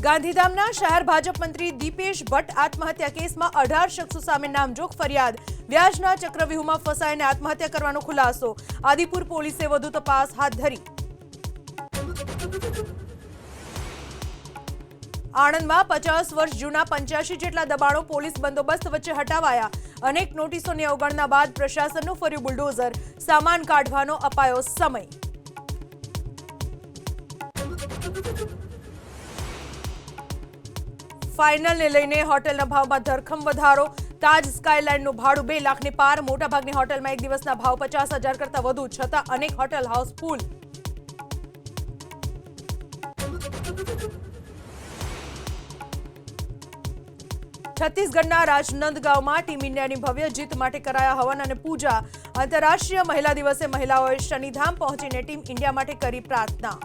ગાંધીધામના શહેર ભાજપ મંત્રી દીપેશ ભટ્ટ આત્મહત્યા કેસમાં 18 શખ્સો સામે નામજોગ ફરિયાદ. વ્યાજના ચક્રવ્યૂહમાં ફસાઈને આત્મહત્યા કરવાનો ખુલાસો. આદિપુર પોલીસે વધુ તપાસ હાથ ધરી. આણંદમાં 50 વર્ષ જૂના 85 જેટલા દબાણો પોલીસ બંદોબસ્ત વચ્ચે હટાવાયા. અનેક નોટિસોની અવગણના બાદ પ્રશાસનનું ફર્યું બુલડોઝર. સામાન કાઢવાનો અપાયો સમય. ફાઇનલને લઈને હોટેલના ભાવમાં ધરખમ વધારો. તાજ સ્કાયલાઇનનું ભાડું 2 લાખની પાર. મોટાભાગની હોટેલમાં એક દિવસના ભાવ 50,000 કરતાં વધુ, છતાં અનેક હોટેલ હાઉસ ફૂલ. છત્તીસગઢના રાજનંદગાંવમાં ટીમ ઇન્ડિયાની ભવ્ય જીત માટે કરાયા હવન અને પૂજા. આંતરરાષ્ટ્રીય મહિલા દિવસે મહિલાઓએ શનિધામ પહોંચીને ટીમ ઇન્ડિયા માટે કરી પ્રાર્થના.